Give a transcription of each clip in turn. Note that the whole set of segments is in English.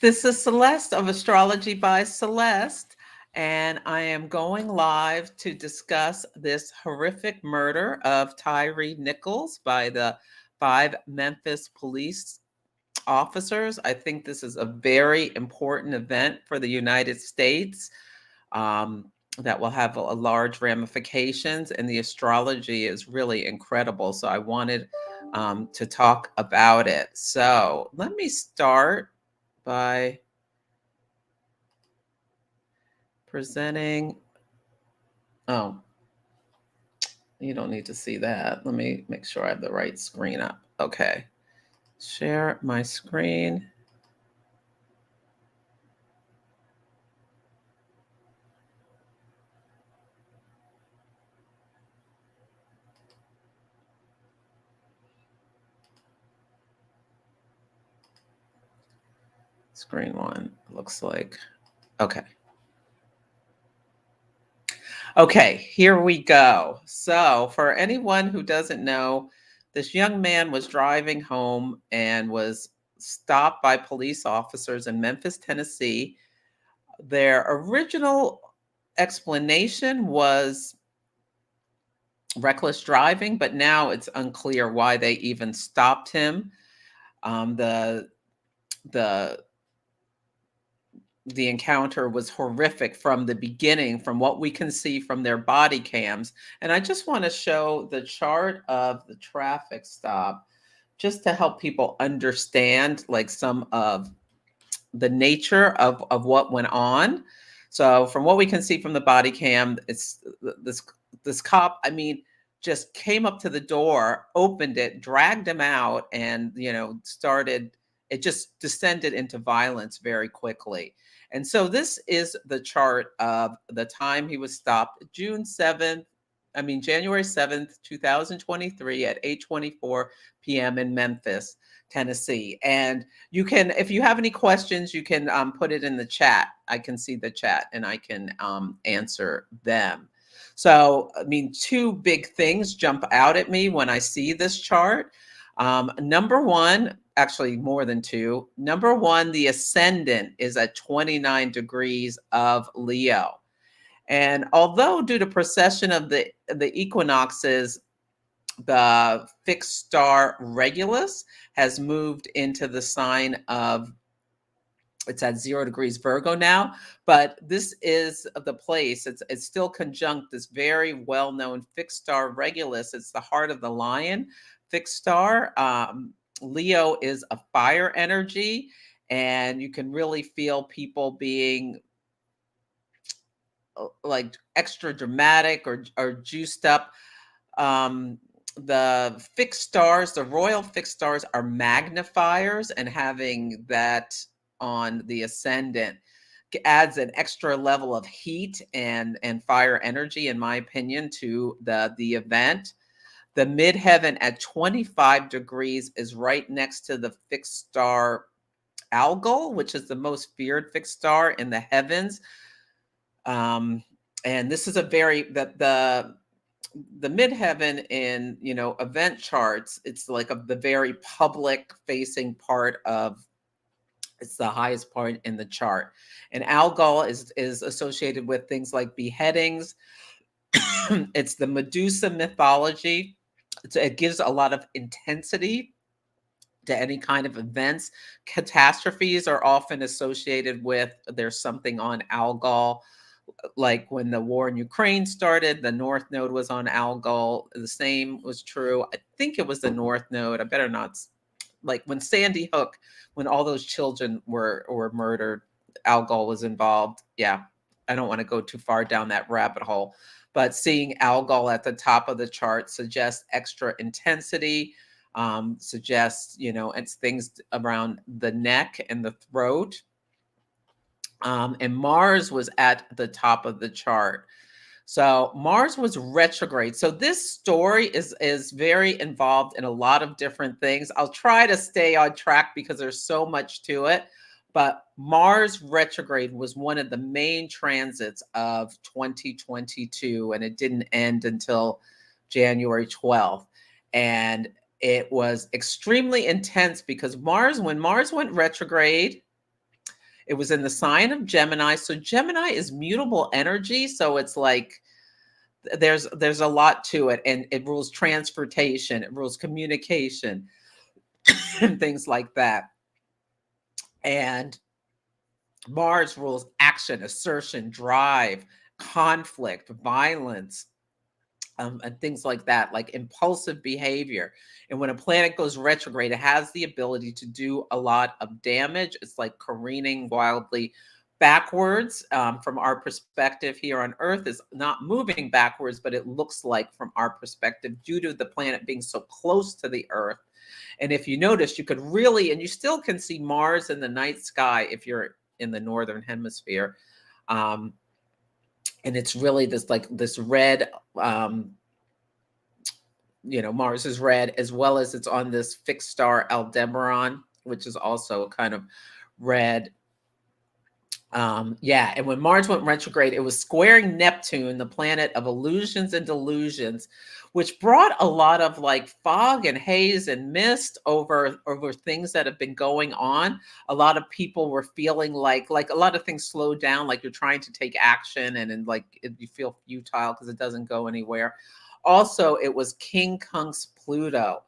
This is Celeste of Astrology by Celeste, and I am going live to discuss this horrific murder of Tyre Nichols by the 5 Memphis police officers. I think this is a very important event for the United States that will have a large ramifications, and the astrology is really incredible. So I wanted to talk about it. So let me start by presenting. Oh, you don't need to see that. Let me make sure I have the right screen up. Okay. Share my screen. Screen one looks like. Okay. Okay, here we go. So, for anyone who doesn't know, this young man was driving home and was stopped by police officers in Memphis, Tennessee. Their original explanation was reckless driving, but now it's unclear why they even stopped him. Um, the the the encounter was horrific from the beginning, from what we can see from their body cams. And I just want to show the chart of the traffic stop just to help people understand like some of the nature of what went on. So from what we can see from the body cam, it's this cop, I mean, just came up to the door, opened it, dragged him out, and started. It just descended into violence very quickly. And so this is the chart of the time he was stopped, January 7th, 2023 at 8:24 p.m. in Memphis, Tennessee. And you can, if you have any questions, you can put it in the chat. I can see the chat and I can answer them. So, I mean, two big things jump out at me when I see this chart. Number one, actually more than two. Number one, the ascendant is at 29 degrees of Leo. And although due to precession of the equinoxes, the fixed star Regulus has moved into the sign of, it's at 0 degrees Virgo now, but this is the place. It's still conjunct this very well-known fixed star Regulus. It's the heart of the lion fixed star. Leo is a fire energy, and you can really feel people being like extra dramatic or juiced up. The fixed stars, the royal fixed stars, are magnifiers, and having that on the ascendant adds an extra level of heat and fire energy, in my opinion, to the event. The midheaven at 25 degrees is right next to the fixed star Algol, which is the most feared fixed star in the heavens. And this is a very the midheaven in event charts, it's like the very public facing part of, it's the highest point in the chart. And Algol is associated with things like beheadings. It's the Medusa mythology. It gives a lot of intensity to any kind of events. Catastrophes are often associated with, there's something on Algol. Like when the war in Ukraine started, the North Node was on Algol. The same was true. I think it was the North Node. I better not. Like when Sandy Hook, when all those children were murdered, Algol was involved. Yeah, I don't want to go too far down that rabbit hole. But seeing Algol at the top of the chart suggests extra intensity, suggests, it's things around the neck and the throat. And Mars was at the top of the chart. So Mars was retrograde. So this story is very involved in a lot of different things. I'll try to stay on track because there's so much to it. But Mars retrograde was one of the main transits of 2022, and it didn't end until January 12th. And it was extremely intense because when Mars went retrograde, It was in the sign of Gemini. So Gemini is mutable energy. So it's like there's a lot to it, and it rules transportation, it rules communication, and things like that. And Mars rules action, assertion, drive, conflict, violence, and things like that, like impulsive behavior. And when a planet goes retrograde, it has the ability to do a lot of damage. It's like careening wildly backwards. From our perspective here on Earth, is not moving backwards, but it looks like from our perspective, due to the planet being so close to the Earth. And if you notice, you could really, and you still can see Mars in the night sky if you're in the northern hemisphere. Um, and it's really this like this red, Mars is red, as well as it's on this fixed star Aldebaran, which is also kind of red. Yeah, and when Mars went retrograde, it was squaring Neptune, the planet of illusions and delusions, which brought a lot of like fog and haze and mist over things that have been going on. A lot of people were feeling like a lot of things slowed down, like you're trying to take action, and like you feel futile because it doesn't go anywhere. Also, it was King Kunk's Pluto,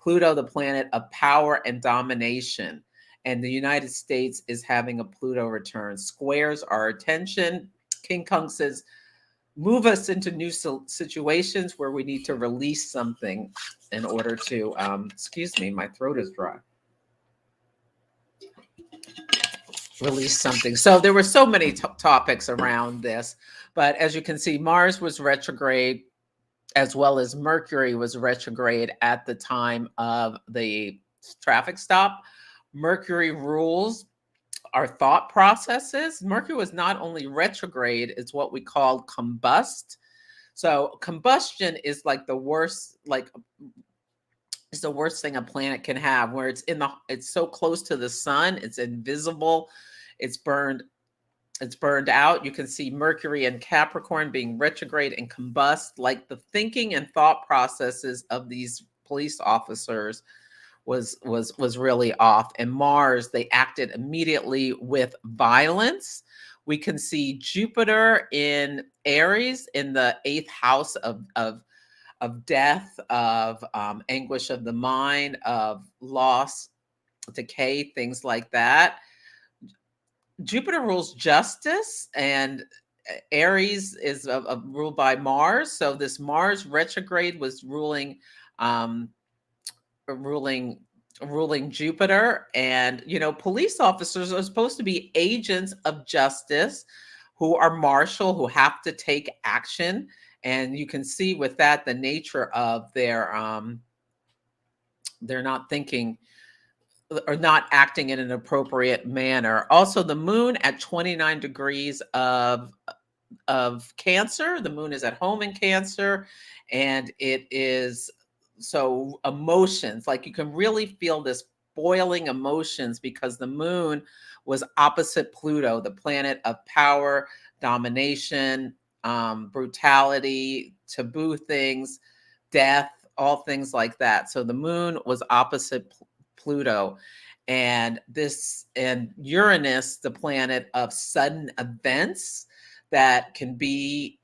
the planet of power and domination. And the United States is having a Pluto return. Squares our attention. King Kong says, move us into new situations where we need to release something in order to, excuse me, my throat is dry. Release something. So there were so many topics around this. But as you can see, Mars was retrograde, as well as Mercury was retrograde at the time of the traffic stop. Mercury rules our thought processes. Mercury was not only retrograde, it's what we call combust. So combustion is like the worst, it's the worst thing a planet can have, where it's so close to the sun, it's invisible, it's burned out. You can see Mercury and Capricorn being retrograde and combust, like the thinking and thought processes of these police officers was really off. And Mars, they acted immediately with violence. We can see Jupiter in Aries in the 8th house of death, of anguish of the mind, of loss, decay, things like that. Jupiter rules justice, and Aries is ruled by Mars. So this Mars retrograde was ruling Jupiter. And police officers are supposed to be agents of justice, who are martial, who have to take action. And you can see with that the nature of their they're not thinking or not acting in an appropriate manner. Also, the moon at 29 degrees of Cancer. The moon is at home in Cancer, and it is so emotions, like you can really feel this boiling emotions, because the moon was opposite Pluto, the planet of power, domination, brutality, taboo things, death, all things like that. So the moon was opposite Pluto. And Uranus, the planet of sudden events that can be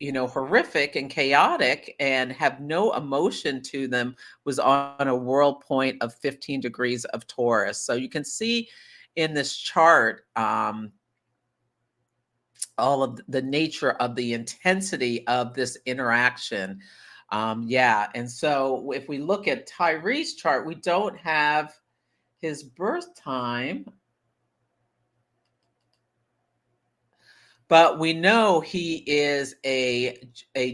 horrific and chaotic and have no emotion to them, was on a world point of 15 degrees of Taurus. So you can see in this chart all of the nature of the intensity of this interaction. Yeah. And so if we look at Tyre's chart, we don't have his birth time, but we know he is a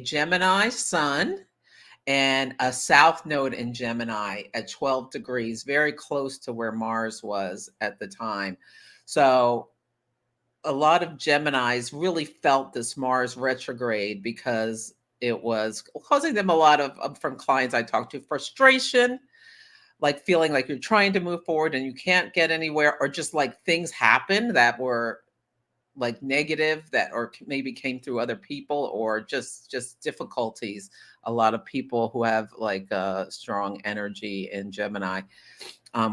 Gemini sun and a south node in Gemini at 12 degrees, very close to where Mars was at the time. So a lot of Geminis really felt this Mars retrograde, because it was causing them a lot of, from clients I talked to, frustration, like feeling like you're trying to move forward and you can't get anywhere, or just like things happen that were like negative that, or maybe came through other people, or just difficulties. A lot of people who have like strong energy in Gemini,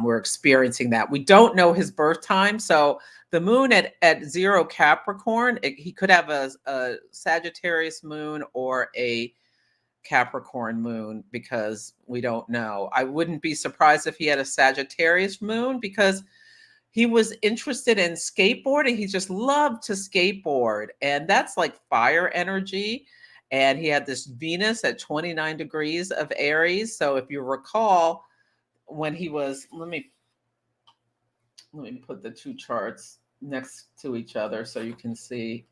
we're experiencing that. We don't know his birth time. So the moon at 0 Capricorn, he could have a Sagittarius moon or a Capricorn moon, because we don't know. I wouldn't be surprised if he had a Sagittarius moon, because he was interested in skateboarding. He just loved to skateboard. And that's like fire energy. And he had this Venus at 29 degrees of Aries. So if you recall, when he was, let me put the two charts next to each other so you can see.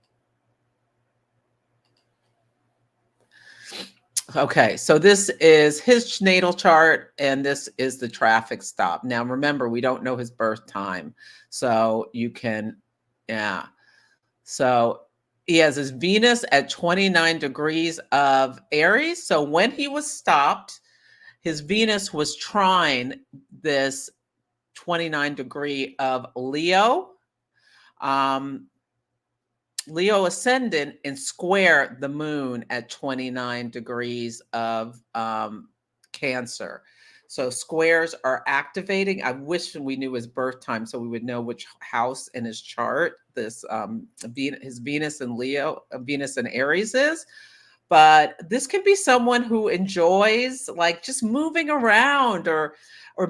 Okay, so this is his natal chart, and this is the traffic stop. Now, remember, we don't know his birth time, so you can, yeah. So he has his Venus at 29 degrees of Aries. So when he was stopped, his Venus was trine this 29 degree of Leo. Leo ascendant and square the moon at 29 degrees of Cancer. So squares are activating. I wish we knew his birth time so we would know which house in his chart this his Venus and Leo, Venus and Aries is. But this can be someone who enjoys like just moving around, or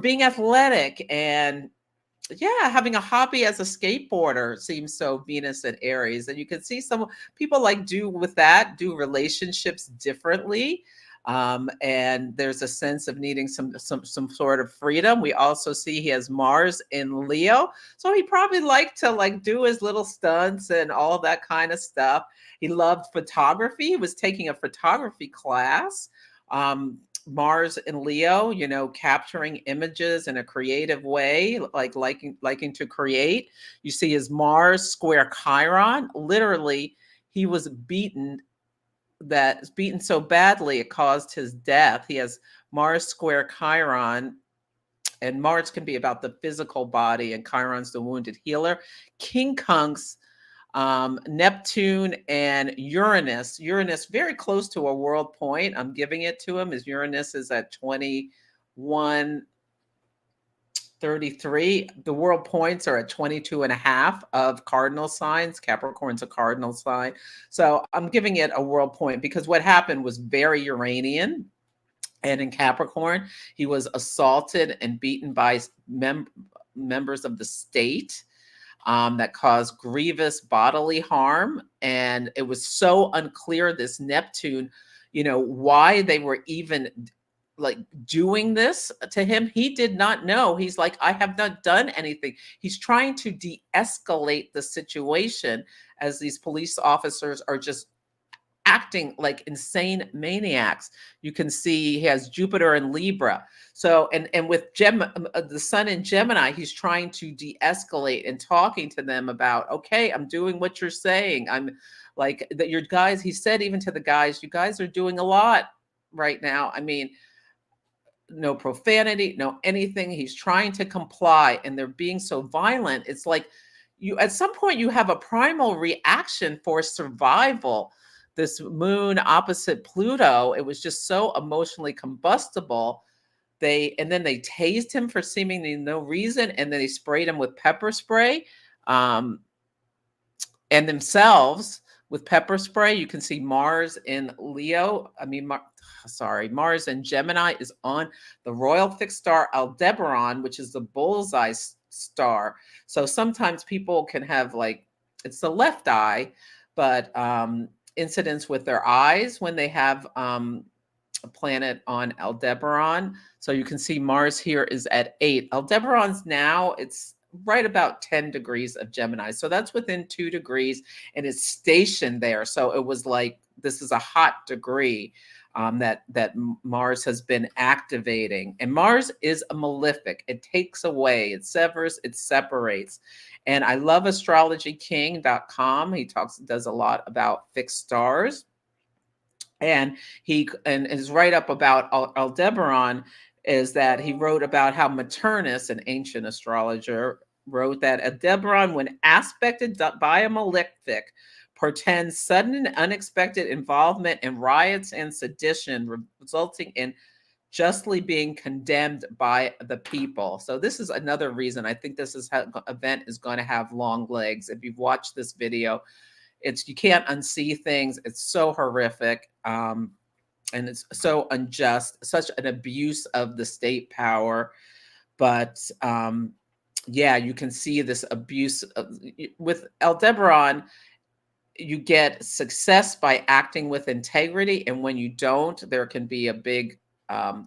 being athletic, and yeah, having a hobby as a skateboarder seems so Venus and Aries. And you can see some people like do relationships differently. And there's a sense of needing some sort of freedom. We also see he has Mars in Leo. So he probably liked to like do his little stunts and all that kind of stuff. He loved photography. He was taking a photography class. Mars in Leo, capturing images in a creative way, like liking to create. You see his Mars square Chiron. Literally, he was beaten so badly it caused his death. He has Mars square Chiron, and Mars can be about the physical body, and Chiron's the wounded healer. Quincunx, Neptune and Uranus. Uranus very close to a world point. I'm giving it to him, as Uranus is at 2133. The world points are at 22 and a half of cardinal signs. Capricorn's a cardinal sign. So I'm giving it a world point because what happened was very Uranian. And in Capricorn, he was assaulted and beaten by members of the state. That caused grievous bodily harm. And it was so unclear, this Neptune, why they were even like doing this to him. He did not know. He's like, I have not done anything. He's trying to de-escalate the situation as these police officers are just acting like insane maniacs. You can see he has Jupiter in Libra. So, and with the sun in Gemini, he's trying to de-escalate and talking to them about, okay, I'm doing what you're saying. I'm like that. Your guys, he said, even to the guys, you guys are doing a lot right now. I mean, no profanity, no anything. He's trying to comply, and they're being so violent. It's like at some point you have a primal reaction for survival. This moon opposite Pluto, it was just so emotionally combustible. And then they tased him for seemingly no reason, and then they sprayed him with pepper spray, and themselves with pepper spray. You can see Mars in Leo. Mars in Gemini is on the royal fixed star Aldebaran, which is the bullseye star. So sometimes people can have it's the left eye, but incidents with their eyes when they have a planet on Aldebaran. So you can see Mars here is at 8. Aldebaran's now, it's right about 10 degrees of Gemini. So that's within 2 degrees, and it's stationed there. So it was like, this is a hot degree that Mars has been activating. And Mars is a malefic. It takes away, it severs, it separates. And I love astrologyking.com. He does a lot about fixed stars. And his write-up about Aldebaran is that he wrote about how Maternus, an ancient astrologer, wrote that Aldebaran, when aspected by a malefic, portends sudden and unexpected involvement in riots and sedition, resulting in justly being condemned by the people. So this is another reason I think this is how event is going to have long legs. If you've watched this video, it's you can't unsee things. It's so horrific. And it's so unjust, such an abuse of the state power. But yeah, you can see this abuse with Aldebaran. You get success by acting with integrity, and when you don't, there can be a big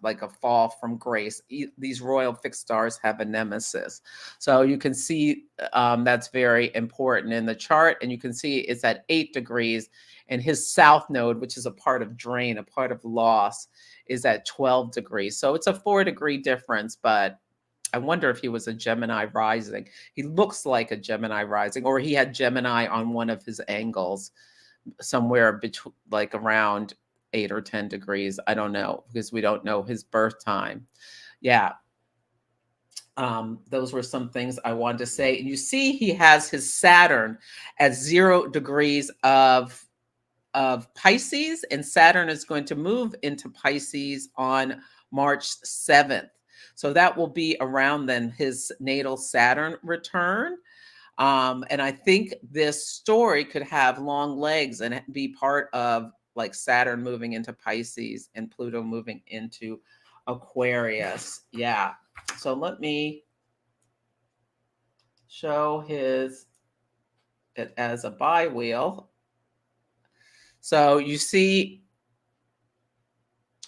like a fall from grace. These royal fixed stars have a nemesis, so you can see that's very important in the chart, and you can see it's at 8 degrees, and his south node, which is a part of drain, a part of loss, is at 12 degrees. So it's a 4-degree difference, but I wonder if he was a Gemini rising. He looks like a Gemini rising, or he had Gemini on one of his angles somewhere between, like around 8 or 10 degrees. I don't know, because we don't know his birth time. Yeah. Those were some things I wanted to say. And you see, he has his Saturn at 0 degrees of Pisces, and Saturn is going to move into Pisces on March 7th. So that will be around then his natal Saturn return. And I think this story could have long legs and be part of like Saturn moving into Pisces and Pluto moving into Aquarius. Yeah. So let me show it as a bi-wheel. So you see,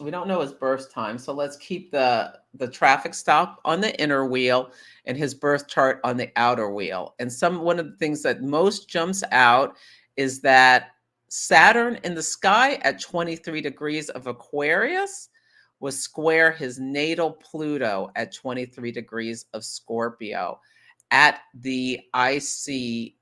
we don't know his birth time, so let's keep the traffic stop on the inner wheel and his birth chart on the outer wheel. And one of the things that most jumps out is that Saturn in the sky at 23 degrees of Aquarius was square his natal Pluto at 23 degrees of Scorpio at the IC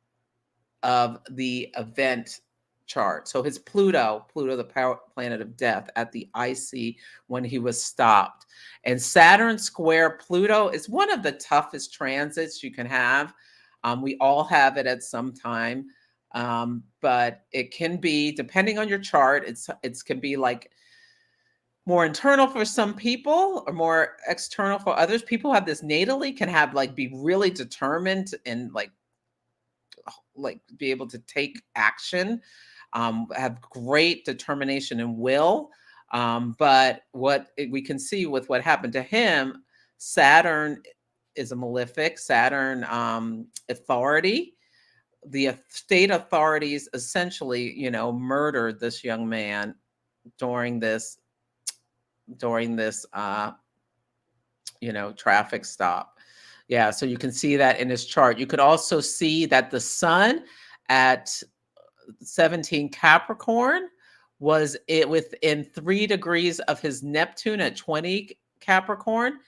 of the event chart. So his Pluto, the power planet of death, at the IC when he was stopped. And Saturn square Pluto is one of the toughest transits you can have. We all have it at some time, but it can be, depending on your chart, it can be like more internal for some people or more external for others. People have this natally, can have like be really determined and like be able to take action, have great determination and will. But what we can see with what happened to him, Saturn is a malefic. Saturn, authority. The state authorities essentially, murdered this young man during this traffic stop. Yeah, so you can see that in his chart. You could also see that the sun at 17 Capricorn was it within 3 degrees of his Neptune at 20 Capricorn.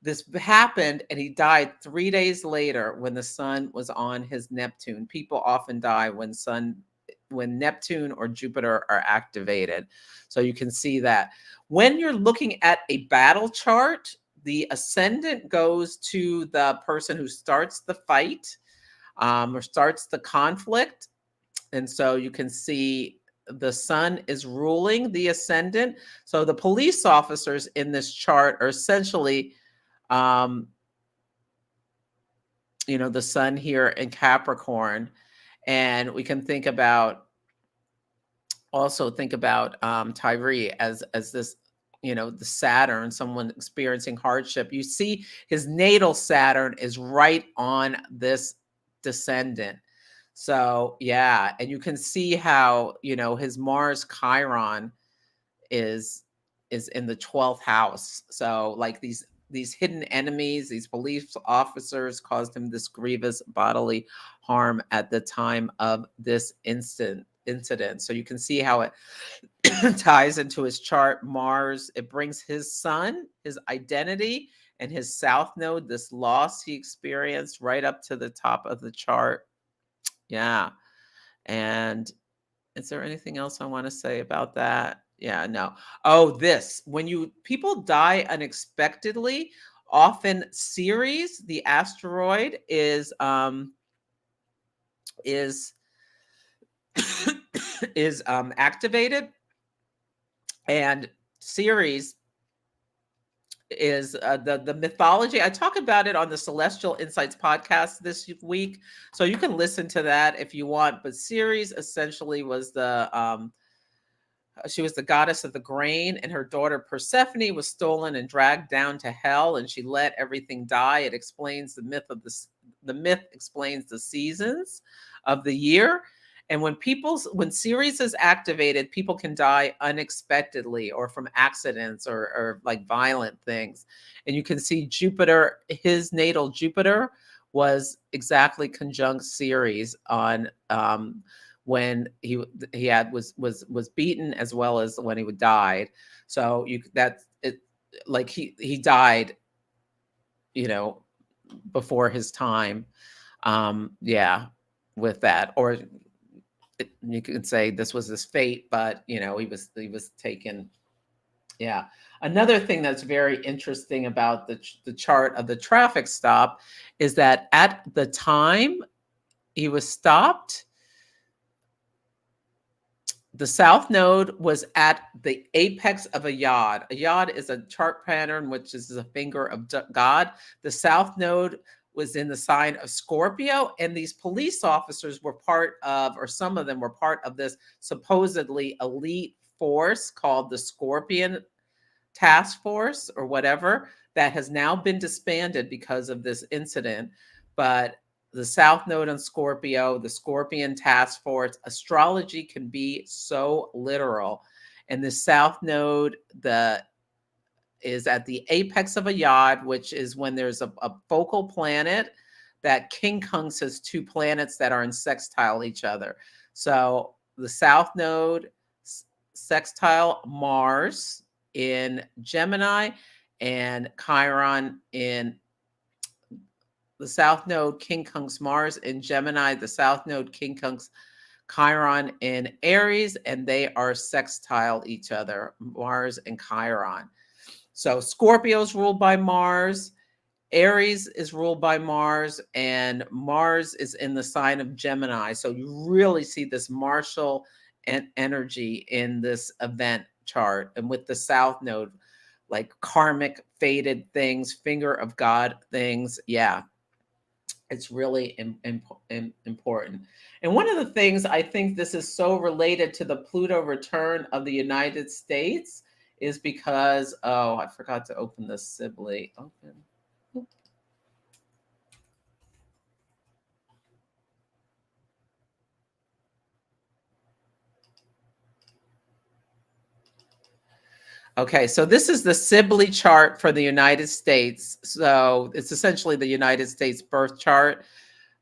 This happened and he died 3 days later when the sun was on his Neptune. People often die when Neptune or Jupiter are activated. So you can see that. When you're looking at a battle chart, the ascendant goes to the person who starts the fight or starts the conflict. And so you can see the sun is ruling the ascendant. So the police officers in this chart are essentially, the sun here in Capricorn. And we can think about Tyre as this, the Saturn, someone experiencing hardship. You see his natal Saturn is right on this descendant. So yeah, and you can see how, his Mars Chiron is in the 12th house. So like these hidden enemies, these police officers caused him this grievous bodily harm at the time of this incident. So you can see how it ties into his chart. Mars, it brings his sun, his identity, and his south node, this loss he experienced, right up to the top of the chart. Yeah. And is there anything else I want to say about that? Yeah, no. Oh, when people die unexpectedly, Often Ceres, the asteroid, is is activated, and Ceres is the mythology. I talk about it on the Celestial Insights podcast this week, so you can listen to that if you want. But Ceres essentially was she was the goddess of the grain, and her daughter Persephone was stolen and dragged down to hell, and she let everything die. It explains the myth of this. The myth explains the seasons of the year. And when Ceres is activated, people can die unexpectedly or from accidents or like violent things. And you can see Jupiter, his natal Jupiter was exactly conjunct Ceres on when he had was beaten, as well as when he died. So that's it, like he died, you know, before his time. Yeah, with that, or you can say this was his fate, but he was taken. Yeah. Another thing that's very interesting about the chart of the traffic stop is that at the time he was stopped, the south node was at the apex of a yod. A yod is a chart pattern, which is the finger of God. The south node was in the sign of Scorpio, and these police officers were part of, or some of them were part of, this supposedly elite force called the Scorpion Task Force or whatever, that has now been disbanded because of this incident. But the South Node on Scorpio, the Scorpion Task Force, astrology can be so literal. And the South Node is at the apex of a yod, which is when there's a focal planet that quincunxes two planets that are in sextile each other. So the South Node sextile Mars in Gemini, and Chiron in the South Node quincunx Mars in Gemini, the South Node quincunx Chiron in Aries, and they are sextile each other, Mars and Chiron. So Scorpio is ruled by Mars, Aries is ruled by Mars, and Mars is in the sign of Gemini. So you really see this martial energy in this event chart. And with the South Node, like karmic fated things, finger of God things. Yeah, it's really important. And one of the things, I think this is so related to the Pluto return of the United States, is because, oh, I forgot to open the Sibley. Open. Okay, so this is the Sibley chart for the United States. So it's essentially the United States birth chart.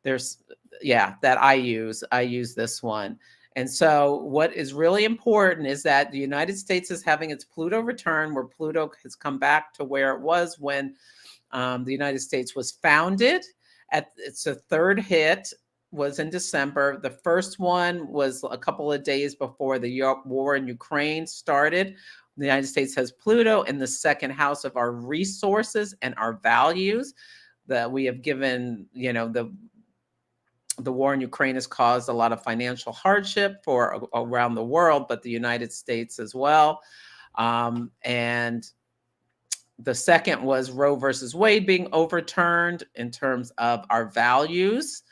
There's, yeah, that I use. I use this one. And so what is really important is that the United States is having its Pluto return, where Pluto has come back to where it was when the United States was founded. It's a third hit was in December. The first one was a couple of days before the war in Ukraine started. The United States has Pluto in the second house of our resources and our values that we have given. The war in Ukraine has caused a lot of financial hardship for around the world, but the United States as well. And the second was Roe versus Wade being overturned in terms of our values.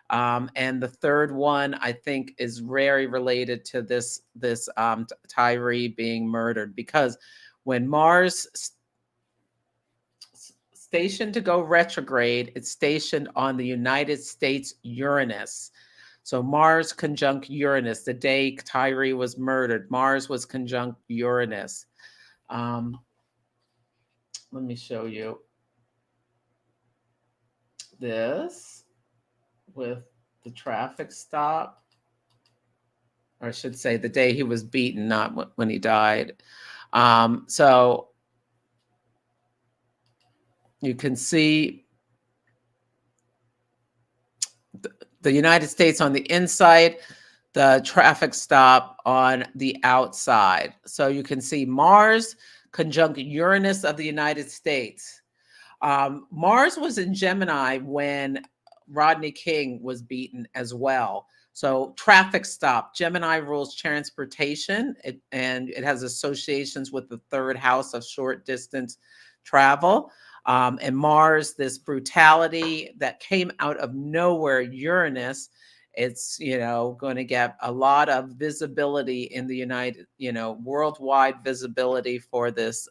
And the third one, I think, is very related to this Tyre being murdered, because when Mars stationed to go retrograde, it's stationed on the United States Uranus. So Mars conjunct Uranus. The day Tyre was murdered, Mars was conjunct Uranus. Let me show you this with the traffic stop. Or I should say the day he was beaten, not when he died. So you can see the United States on the inside, the traffic stop on the outside. So you can see Mars conjunct Uranus of the United States. Mars was in Gemini when Rodney King was beaten as well. So traffic stop. Gemini rules transportation, and it has associations with the third house of short distance travel. And Mars, this brutality that came out of nowhere, Uranus, it's, going to get a lot of visibility in the worldwide visibility for this.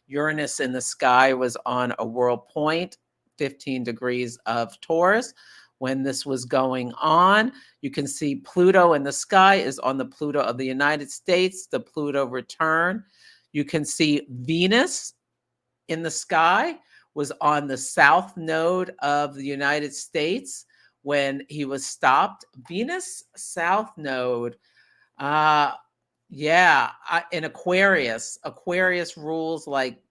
Uranus in the sky was on a world point, 15 degrees of Taurus. When this was going on, you can see Pluto in the sky is on the Pluto of the United States, the Pluto return. You can see Venus in the sky was on the south node of the United States when he was stopped. Venus south node, yeah, in Aquarius. Aquarius rules like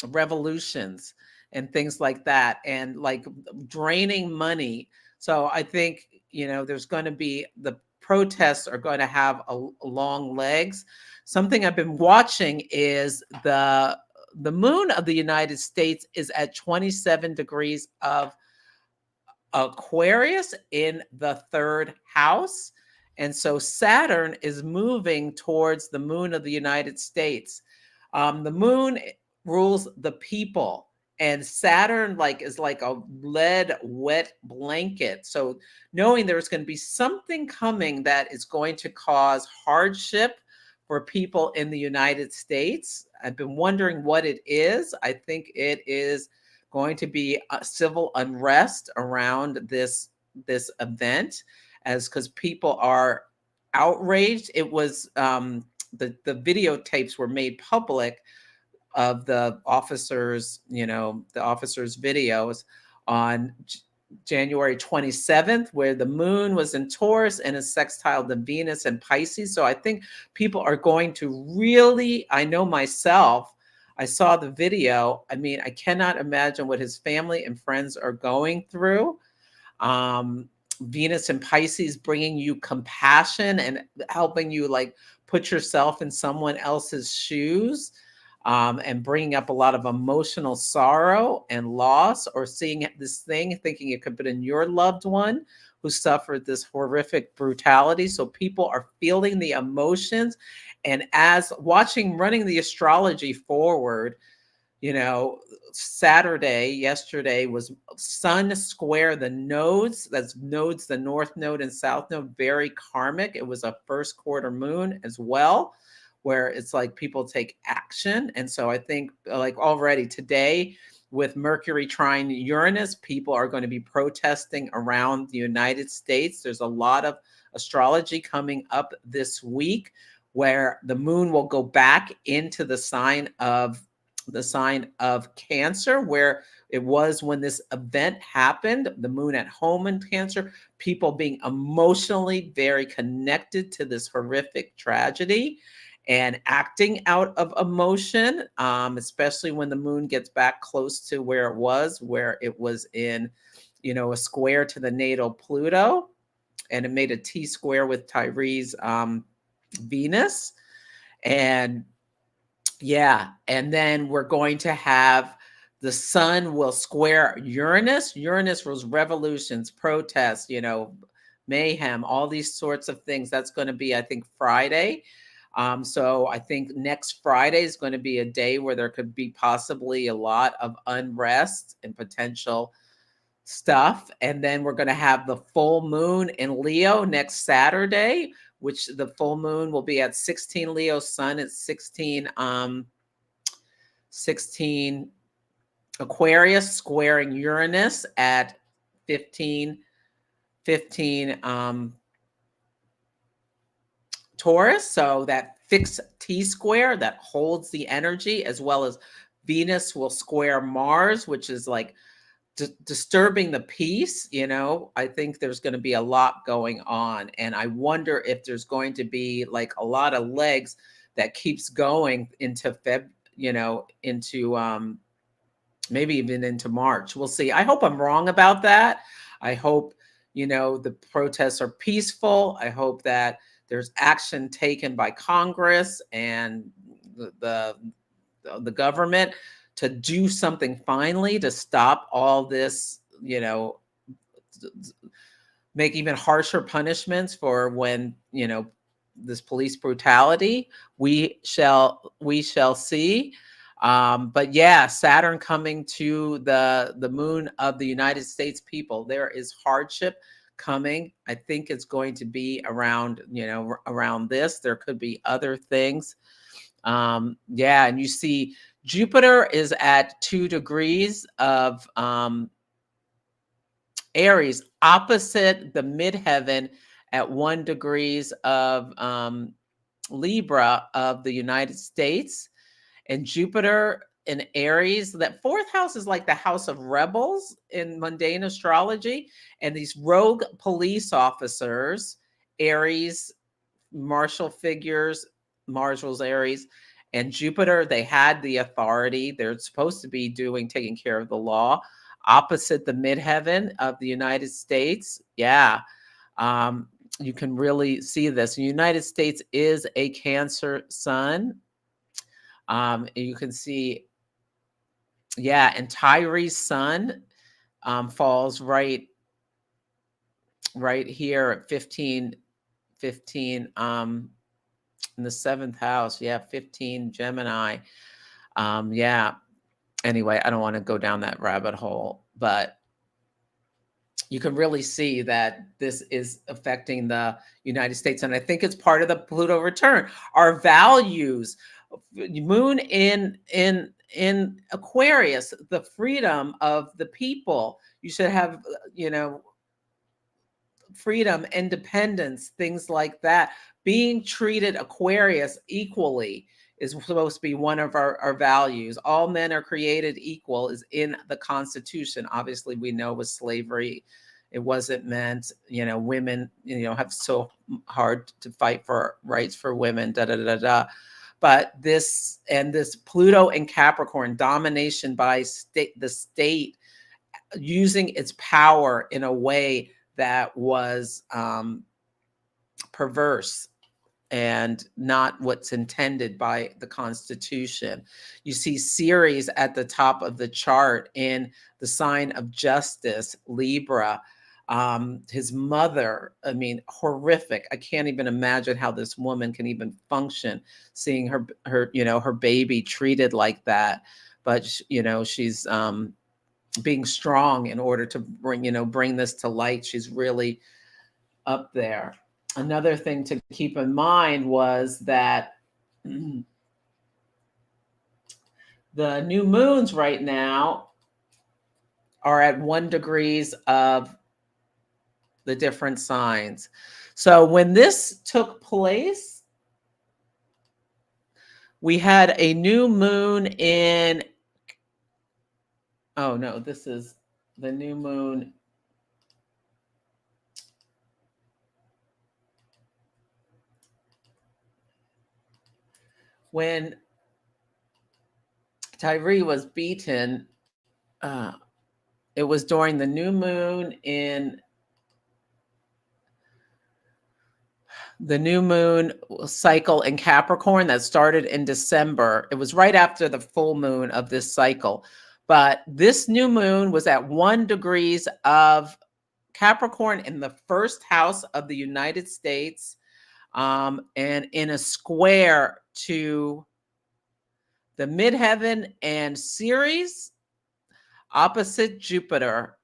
revolutions and things like that, and like draining money. So I think, there's going to be, the protests are going to have a long legs. Something I've been watching is the moon of the United States is at 27 degrees of Aquarius in the third house. And so Saturn is moving towards the moon of the United States. The moon rules the people, and Saturn is like a lead wet blanket. So knowing there's going to be something coming that is going to cause hardship for people in the United States. I've been wondering what it is. I think it is going to be a civil unrest around this event, as because people are outraged. It was the videotapes were made public of the officers, the officers' videos on January 27th, where the moon was in Taurus and is sextile to Venus and Pisces. So I think people are going to really, I know myself, I saw the video. I mean, I cannot imagine what his family and friends are going through. Venus and Pisces bringing you compassion and helping you put yourself in someone else's shoes, and bringing up a lot of emotional sorrow and loss, or seeing this thing, thinking it could have been your loved one who suffered this horrific brutality. So people are feeling the emotions. And as running the astrology forward, yesterday was Sun square the nodes. That's nodes, the North Node and South Node, very karmic. It was a first quarter moon as well, where it's like people take action. And so I think already today, with Mercury trine Uranus, people are going to be protesting around the United States. There's a lot of astrology coming up this week where the moon will go back into the sign of Cancer, where it was when this event happened. The moon at home in Cancer, people being emotionally very connected to this horrific tragedy and acting out of emotion, especially when the moon gets back close to where it was in, a square to the natal Pluto, and it made a T square with Tyre's Venus. And yeah, and then we're going to have the sun will square Uranus. Uranus was revolutions, protests, mayhem, all these sorts of things. That's going to be, I think, Friday. So I think next Friday is going to be a day where there could be possibly a lot of unrest and potential stuff. And then we're going to have the full moon in Leo next Saturday, which the full moon will be at 16 Leo, sun at 16 Aquarius, squaring Uranus at 15 Taurus. So that fixed T square that holds the energy, as well as Venus will square Mars, which is disturbing the peace. I think there's going to be a lot going on, and I wonder if there's going to be a lot of legs that keeps going into into maybe even into March. We'll see. I hope I'm wrong about that. I hope the protests are peaceful. I hope that there's action taken by Congress and the government to do something finally to stop all this, make even harsher punishments for when, this police brutality. We shall see. But yeah, Saturn coming to the moon of the United States people. There is hardship coming. I think it's going to be around, around this. There could be other things. Yeah, and you see Jupiter is at 2 degrees of Aries, opposite the midheaven at 1 degrees of Libra of the United States. And Jupiter in Aries, that fourth house is like the house of rebels in mundane astrology. And these rogue police officers, Aries, martial figures, marshals, Aries, and Jupiter, they had the authority. They're supposed to be taking care of the law, opposite the midheaven of the United States. Yeah. You can really see this. The United States is a Cancer sun. You can see, yeah, and Tyre's sun falls right here at 15 in the 7th house. Yeah, 15 Gemini. Yeah. Anyway, I don't want to go down that rabbit hole, but you can really see that this is affecting the United States. And I think it's part of the Pluto return. Our values, moon in Aquarius, the freedom of the people. You should have, freedom, independence, things like that. Being treated, Aquarius, equally is supposed to be one of our values. All men are created equal is in the Constitution. Obviously, we know with slavery, it wasn't meant, women, have so hard to fight for rights for women, da da da da. But this Pluto and Capricorn, domination by the state, using its power in a way that was perverse and not what's intended by the Constitution. You see Ceres at the top of the chart in the sign of justice, Libra. His mother, I mean, horrific. I can't even imagine how this woman can even function, seeing her baby treated like that. But she's being strong in order to bring this to light. She's really up there. Another thing to keep in mind was that the new moons right now are at 1 degrees of the different signs. So when this took place, we had a new moon in, oh no, this is the new moon. When Tyre was beaten, it was during the new moon in the new moon cycle in Capricorn that started in December. It was right after the full moon of this cycle. But this new moon was at 1 degrees of Capricorn in the 1st house of the United States, and in a square to the midheaven and Ceres, opposite Jupiter,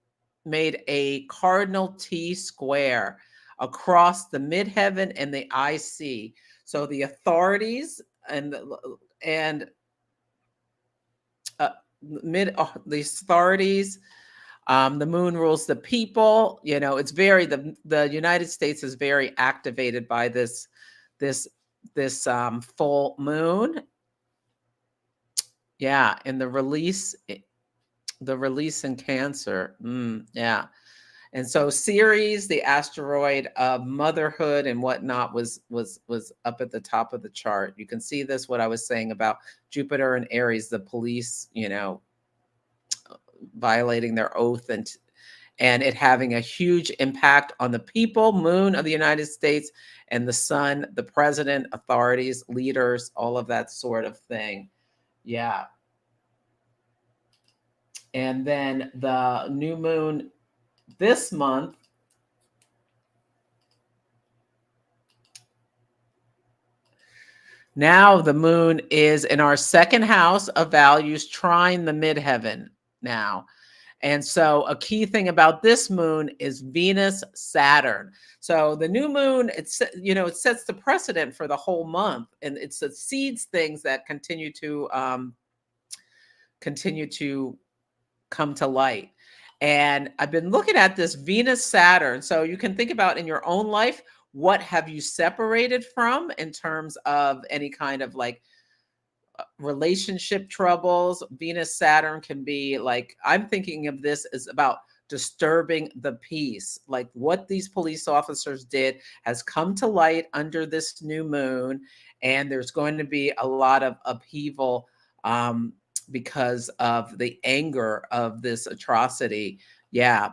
made a cardinal T square across the midheaven and the IC. So the authorities and the authorities, the moon rules the people. It's very, the United States is very activated by this full moon. Yeah, and the release in Cancer. Yeah. And so Ceres, the asteroid of motherhood and whatnot, was up at the top of the chart. You can see this, what I was saying about Jupiter and Aries, the police, violating their oath and it having a huge impact on the people, moon of the United States, and the sun, the president, authorities, leaders, all of that sort of thing. Yeah. And then the new moon this month, now the moon is in our second house of values, trine the midheaven now. And so a key thing about this moon is Venus Saturn. So the new moon, it sets the precedent for the whole month, and it seeds things that continue to come to light. And I've been looking at this Venus Saturn. So you can think about in your own life, what have you separated from in terms of any kind of like relationship troubles. Venus Saturn can be like, I'm thinking of this as about disturbing the peace. Like what these police officers did has come to light under this new moon, and there's going to be a lot of upheaval because of the anger of this atrocity. Yeah,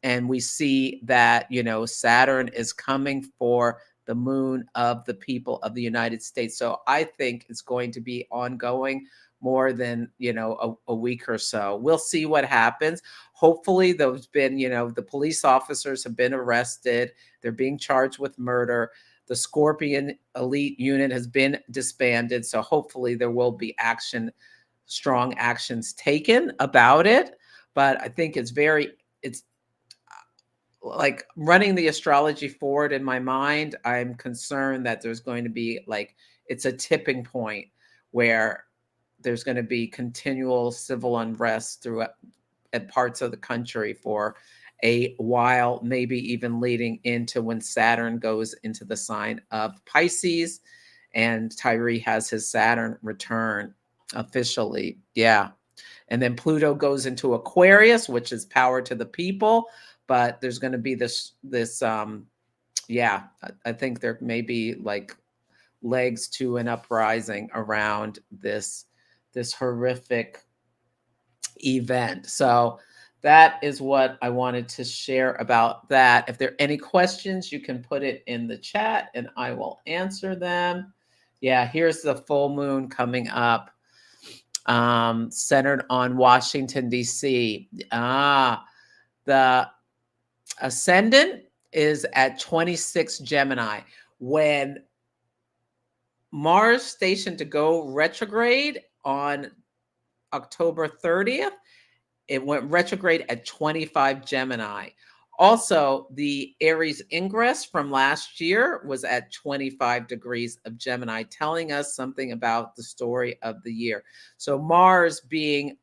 and we see that, Saturn is coming for the moon of the people of the United States. So I think it's going to be ongoing more than, a week or so. We'll see what happens. Hopefully the police officers have been arrested. They're being charged with murder. The Scorpion elite unit has been disbanded. So hopefully there will be strong actions taken about it. But I think it's like running the astrology forward in my mind. I'm concerned that there's going to be it's a tipping point where there's going to be continual civil unrest throughout at parts of the country for a while, maybe even leading into when Saturn goes into the sign of Pisces and Tyre has his Saturn return officially. Yeah. And then Pluto goes into Aquarius, which is power to the people. But there's going to be I think there may be like legs to an uprising around this horrific event. So that is what I wanted to share about that. If there are any questions, you can put it in the chat and I will answer them. Yeah, here's the full moon coming up, centered on Washington, D.C. The ascendant is at 26 Gemini. When Mars stationed to go retrograde on October 30th, it went retrograde at 25 Gemini. Also, the Aries ingress from last year was at 25 degrees of Gemini, telling us something about the story of the year. So Mars being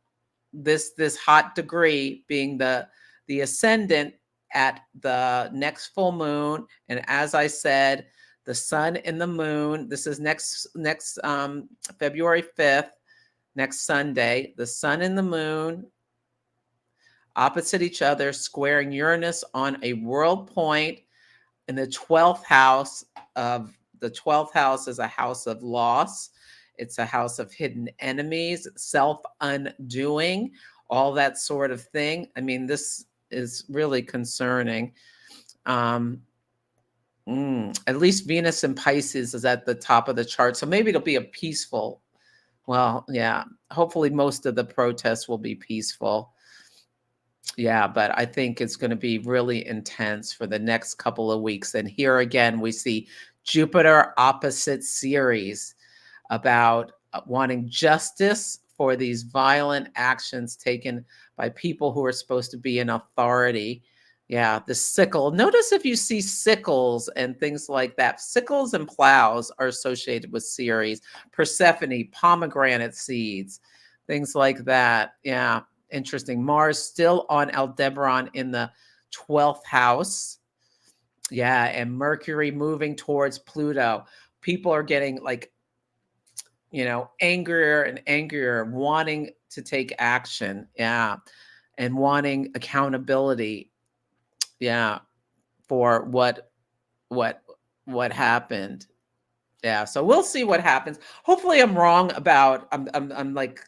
this hot degree, being the ascendant at the next full moon, and as I said, the sun and the moon. This is next February 5th, next Sunday. The sun and the moon opposite each other, squaring Uranus on a world point in the 12th house. The 12th house is a house of loss. It's a house of hidden enemies, self-undoing, all that sort of thing. I mean, this is really concerning. At least Venus in Pisces is at the top of the chart. So maybe it'll be a peaceful, hopefully most of the protests will be peaceful. Yeah, but I think it's going to be really intense for the next couple of weeks. And here again, we see Jupiter opposite Ceres about wanting justice for these violent actions taken by people who are supposed to be in authority. Yeah, the sickle. Notice if you see sickles and things like that. Sickles and plows are associated with Ceres. Persephone, pomegranate seeds, things like that. Yeah, interesting. Mars still on Aldebaran in the 12th house. Yeah, and Mercury moving towards Pluto. People are getting angrier and angrier, wanting to take action. Yeah. And wanting accountability. Yeah. For what happened. Yeah. So we'll see what happens. Hopefully I'm wrong about, I'm like,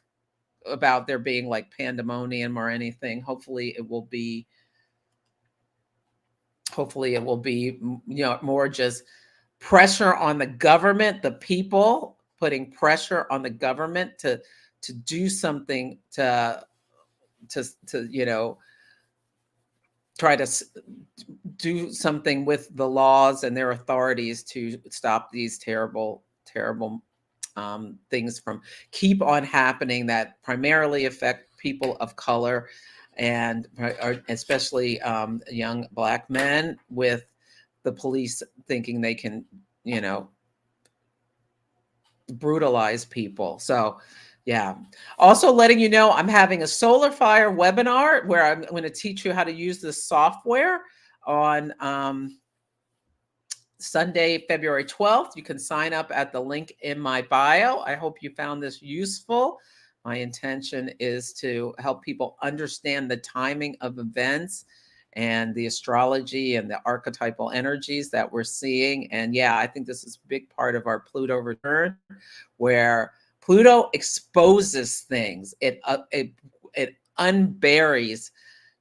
about there being like pandemonium or anything. Hopefully it will be, more just pressure on the government, the people putting pressure on the government to do something to to try to do something with the laws and their authorities to stop these terrible things from keep on happening that primarily affect people of color and especially young Black men, with the police thinking they can, you know, brutalize people. So, yeah. Also letting you know, I'm having a solar fire webinar where I'm going to teach you how to use this software on Sunday, February 12th. You can sign up at the link in my bio. I hope you found this useful. My intention is to help people understand the timing of events and the astrology and the archetypal energies that we're seeing. And yeah, I think this is a big part of our Pluto return, where Pluto exposes things. It unburies,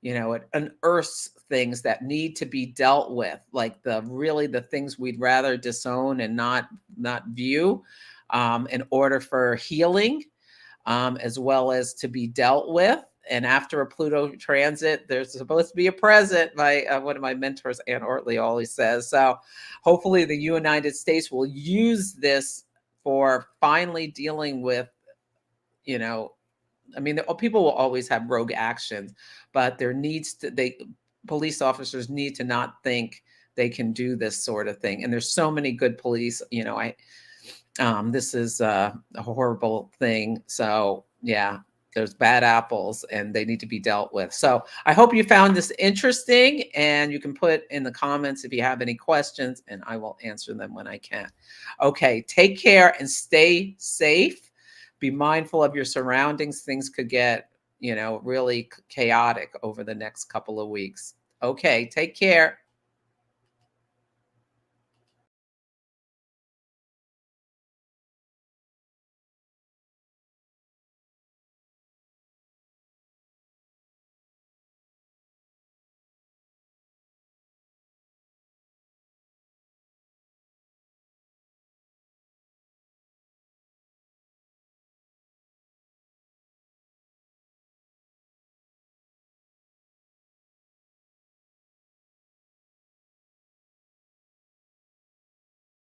it unearths things that need to be dealt with, like the things we'd rather disown and not view, in order for healing, as well as to be dealt with. And after a Pluto transit, there's supposed to be a present. One of my mentors, Ann Ortley, always says. So hopefully the United States will use this for finally dealing with, people will always have rogue actions, but police officers need to not think they can do this sort of thing. And there's so many good police, this is a horrible thing. So yeah, there's bad apples and they need to be dealt with. So I hope you found this interesting, and you can put in the comments if you have any questions and I will answer them when I can. Okay, take care and stay safe. Be mindful of your surroundings. Things could get, really chaotic over the next couple of weeks. Okay, take care.